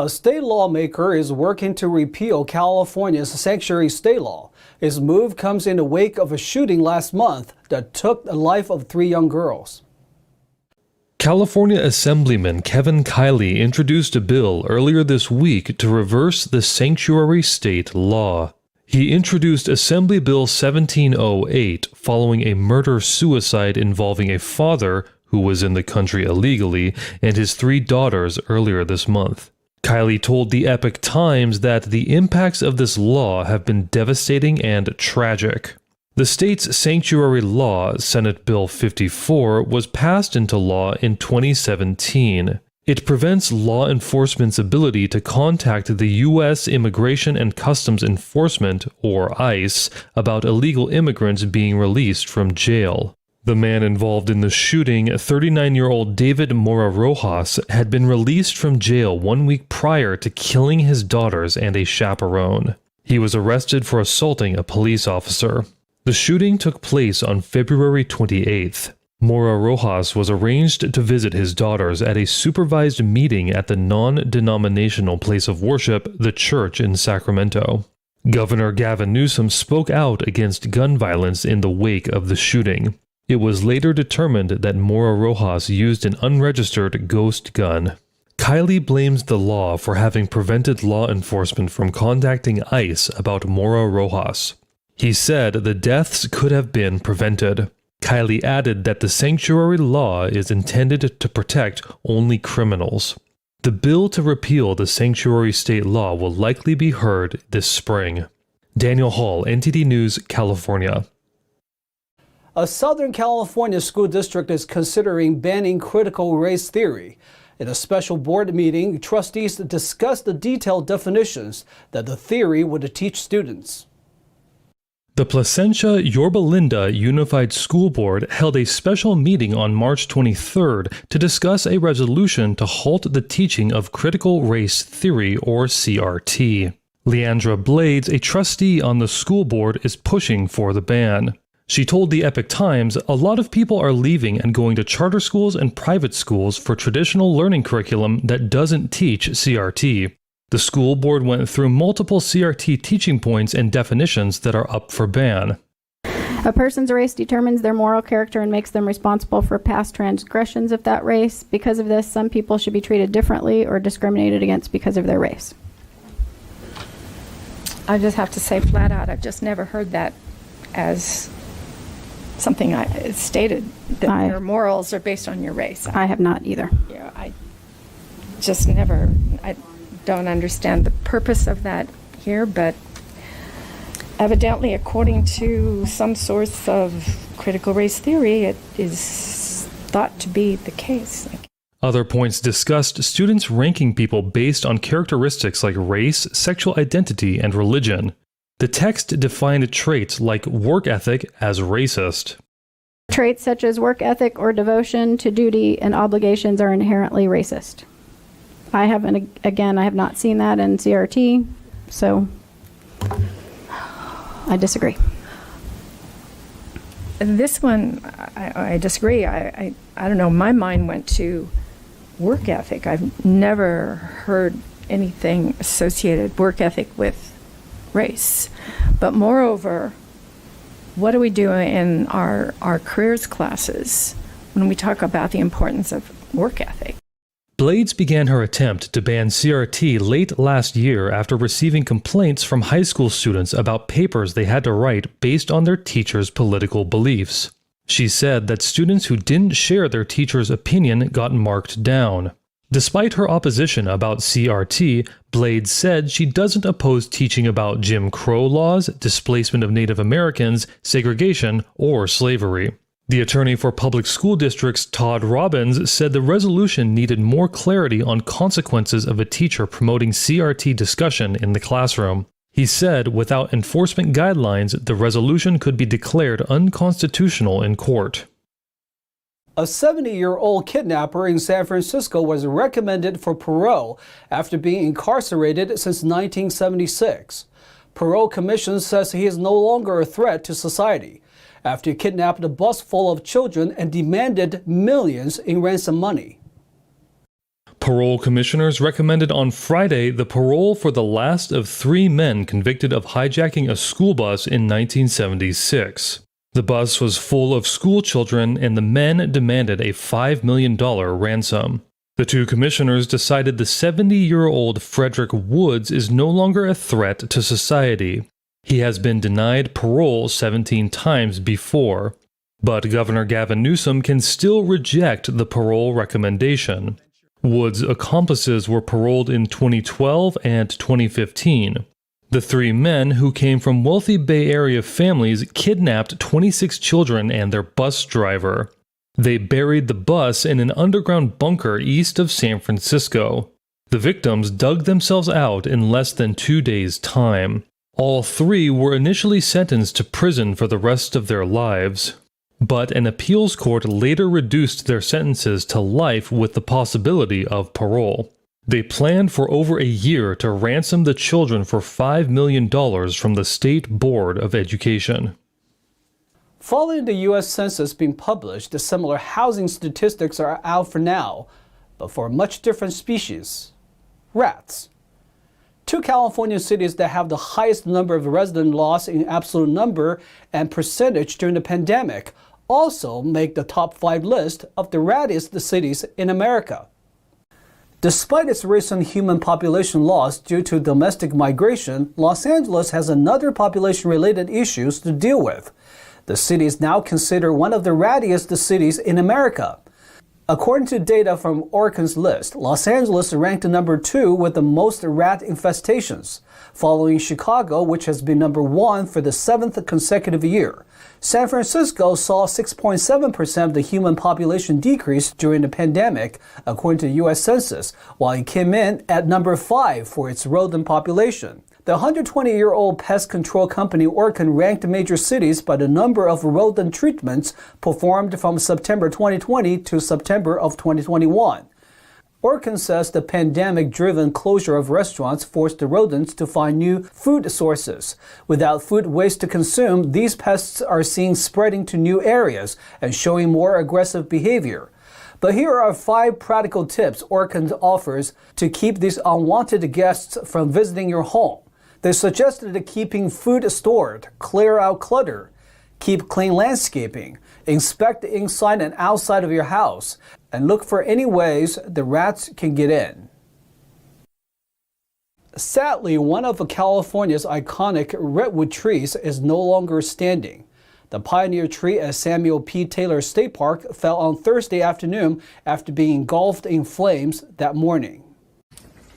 A state lawmaker is working to repeal California's sanctuary state law. His move comes in the wake of a shooting last month that took the life of 3 young girls. California Assemblyman Kevin Kiley introduced a bill earlier this week to reverse the sanctuary state law. He introduced Assembly Bill 1708 following a murder-suicide involving a father who was in the country illegally and his 3 daughters earlier this month. Kiley told the Epoch Times that the impacts of this law have been devastating and tragic. The state's sanctuary law, Senate Bill 54, was passed into law in 2017. It prevents law enforcement's ability to contact the U.S. Immigration and Customs Enforcement, or ICE, about illegal immigrants being released from jail. The man involved in the shooting, 39-year-old David Mora Rojas, had been released from jail 1 week prior to killing his daughters and a chaperone. He was arrested for assaulting a police officer. The shooting took place on February 28th. Mora Rojas was arranged to visit his daughters at a supervised meeting at the non-denominational place of worship, the church in Sacramento. Governor Gavin Newsom spoke out against gun violence in the wake of the shooting. It was later determined that Mora Rojas used an unregistered ghost gun. Kiley blames the law for having prevented law enforcement from contacting ICE about Mora Rojas. He said the deaths could have been prevented. Kiley added that the sanctuary law is intended to protect only criminals. The bill to repeal the sanctuary state law will likely be heard this spring. Daniel Hall, NTD News, California. A Southern California school district is considering banning critical race theory. In a special board meeting, trustees discussed the detailed definitions that the theory would teach students. The Placentia Yorba Linda Unified School Board held a special meeting on March 23rd to discuss a resolution to halt the teaching of critical race theory, or CRT. Leandra Blades, a trustee on the school board, is pushing for the ban. She told the Epoch Times, "A lot of people are leaving and going to charter schools and private schools for traditional learning curriculum that doesn't teach CRT." The school board went through multiple CRT teaching points and definitions that are up for ban. A person's race determines their moral character and makes them responsible for past transgressions of that race. Because of this, some people should be treated differently or discriminated against because of their race. I just have to say flat out, I've just never heard that as something it's stated, that your morals are based on your race. I have not either. Yeah, I don't understand the purpose of that here, but evidently, according to some source of critical race theory, it is thought to be the case. Other points discussed students ranking people based on characteristics like race, sexual identity, and religion. The text defined traits like work ethic as racist. Traits such as work ethic or devotion to duty and obligations are inherently racist. I have not seen that in CRT, so I disagree. This one, I disagree. I don't know, my mind went to work ethic. I've never heard anything associated work ethic with race. But moreover, what do we do in our careers classes when we talk about the importance of work ethic? Blades began her attempt to ban CRT late last year after receiving complaints from high school students about papers they had to write based on their teachers' political beliefs. She said that students who didn't share their teacher's opinion got marked down. Despite her opposition about CRT, Blades said she doesn't oppose teaching about Jim Crow laws, displacement of Native Americans, segregation, or slavery. The attorney for public school districts, Todd Robbins, said the resolution needed more clarity on consequences of a teacher promoting CRT discussion in the classroom. He said without enforcement guidelines, the resolution could be declared unconstitutional in court. A 70-year-old kidnapper in San Francisco was recommended for parole after being incarcerated since 1976. Parole Commission says he is no longer a threat to society after he kidnapped a bus full of children and demanded millions in ransom money. Parole commissioners recommended on Friday the parole for the last of 3 men convicted of hijacking a school bus in 1976. The bus was full of school children, and the men demanded a $5 million ransom. The 2 commissioners decided the 70-year-old Frederick Woods is no longer a threat to society. He has been denied parole 17 times before. But Governor Gavin Newsom can still reject the parole recommendation. Woods' accomplices were paroled in 2012 and 2015. The 3 men, who came from wealthy Bay Area families, kidnapped 26 children and their bus driver. They buried the bus in an underground bunker east of San Francisco. The victims dug themselves out in less than 2 days' time. All 3 were initially sentenced to prison for the rest of their lives. But an appeals court later reduced their sentences to life with the possibility of parole. They planned for over a year to ransom the children for $5 million from the State Board of Education. Following the U.S. Census being published, the similar housing statistics are out for now, but for a much different species: rats. 2 California cities that have the highest number of resident loss in absolute number and percentage during the pandemic also make the top 5 list of the rattiest cities in America. Despite its recent human population loss due to domestic migration, Los Angeles has another population-related issues to deal with. The city is now considered one of the rattiest cities in America. According to data from Orkin's list, Los Angeles ranked number 2 with the most rat infestations, following Chicago, which has been number 1 for the 7th consecutive year. San Francisco saw 6.7% of the human population decrease during the pandemic, according to the U.S. Census, while it came in at number 5 for its rodent population. The 120-year-old pest control company Orkin ranked major cities by the number of rodent treatments performed from September 2020 to September of 2021. Orkin says the pandemic-driven closure of restaurants forced the rodents to find new food sources. Without food waste to consume, these pests are seen spreading to new areas and showing more aggressive behavior. But here are 5 practical tips Orkin offers to keep these unwanted guests from visiting your home. They suggested keeping food stored, clear out clutter, keep clean landscaping, inspect the inside and outside of your house, and look for any ways the rats can get in. Sadly, one of California's iconic redwood trees is no longer standing. The pioneer tree at Samuel P. Taylor State Park fell on Thursday afternoon after being engulfed in flames that morning.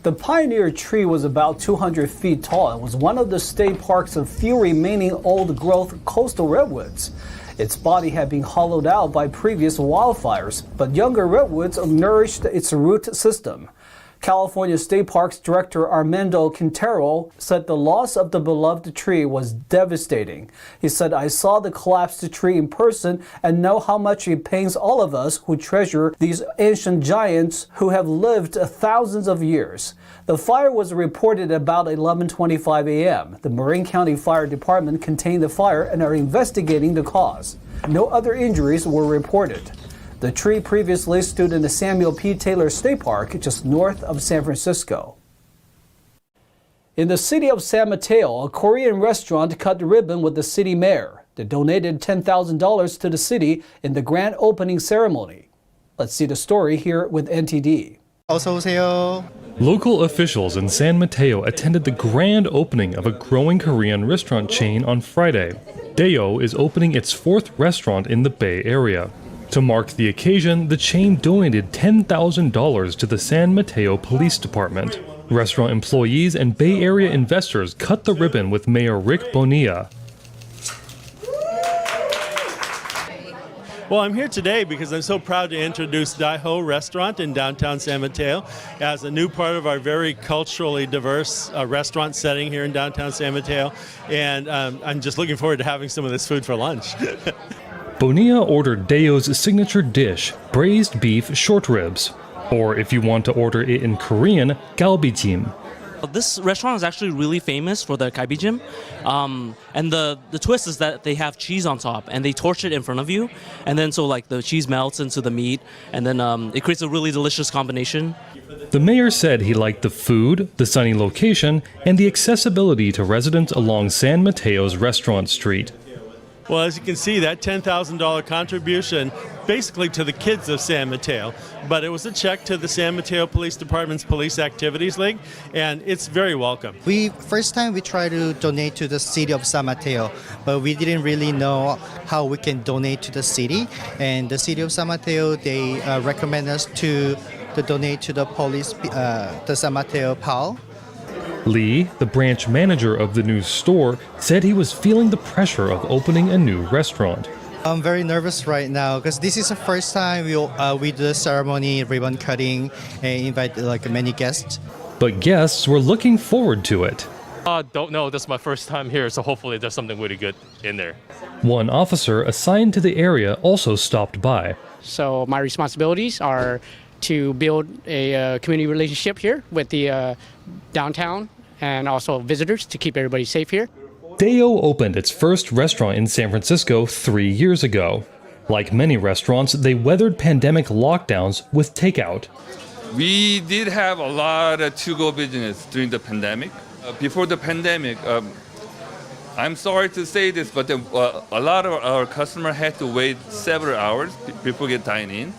The pioneer tree was about 200 feet tall and was one of the state park's few remaining old-growth coastal redwoods. Its body had been hollowed out by previous wildfires, but younger redwoods nourished its root system. California State Parks Director Armando Quintero said the loss of the beloved tree was devastating. He said, "I saw the collapsed tree in person and know how much it pains all of us who treasure these ancient giants who have lived thousands of years." The fire was reported about 11:25 a.m. The Marin County Fire Department contained the fire and are investigating the cause. No other injuries were reported. The tree previously stood in the Samuel P. Taylor State Park, just north of San Francisco. In the city of San Mateo, a Korean restaurant cut the ribbon with the city mayor. They donated $10,000 to the city in the grand opening ceremony. Let's see the story here with NTD. 어서 오세요. Local officials in San Mateo attended the grand opening of a growing Korean restaurant chain on Friday. Deo is opening its 4th restaurant in the Bay Area. To mark the occasion, the chain donated $10,000 to the San Mateo Police Department. Restaurant employees and Bay Area investors cut the ribbon with Mayor Rick Bonilla. Well, I'm here today because I'm so proud to introduce Daiho Restaurant in downtown San Mateo as a new part of our very culturally diverse restaurant setting here in downtown San Mateo. And I'm just looking forward to having some of this food for lunch. Bonilla ordered Deo's signature dish, braised beef short ribs, or if you want to order it in Korean, galbijim. This restaurant is actually really famous for the kaibijim, and the twist is that they have cheese on top, and they torch it in front of you, and then so like the cheese melts into the meat, and then it creates a really delicious combination. The mayor said he liked the food, the sunny location, and the accessibility to residents along San Mateo's Restaurant Street. Well, as you can see, that $10,000 contribution basically to the kids of San Mateo, but it was a check to the San Mateo Police Department's Police Activities League, and it's very welcome. First time we tried to donate to the city of San Mateo, but we didn't really know how we can donate to the city, and the city of San Mateo, they recommend us to donate to the police, the San Mateo PAL. Lee, the branch manager of the new store, said he was feeling the pressure of opening a new restaurant. I'm very nervous right now because this is the first time we do the ceremony, ribbon cutting, and invite like many guests. But guests were looking forward to it. Don't know. This is my first time here, so hopefully there's something really good in there. One officer assigned to the area also stopped by. So my responsibilities are to build a community relationship here with the downtown and also visitors to keep everybody safe here. Deo opened its first restaurant in San Francisco 3 years ago. Like many restaurants, they weathered pandemic lockdowns with takeout. We did have a lot of to-go business during the pandemic. Before the pandemic, I'm sorry to say this, but a lot of our customers had to wait several hours before they dine in.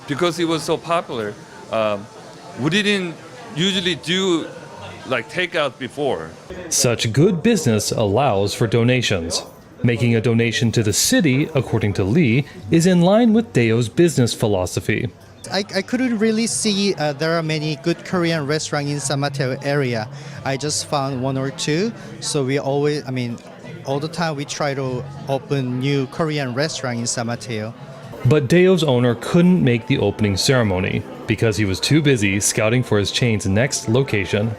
Because it was so popular, we didn't usually do like takeout before. Such good business allows for donations. Making a donation to the city, according to Lee, is in line with Deo's business philosophy. I couldn't really see there are many good Korean restaurants in San Mateo area. I just found one or two. So we always, all the time we try to open new Korean restaurant in San Mateo. But Deo's owner couldn't make the opening ceremony because he was too busy scouting for his chain's next location.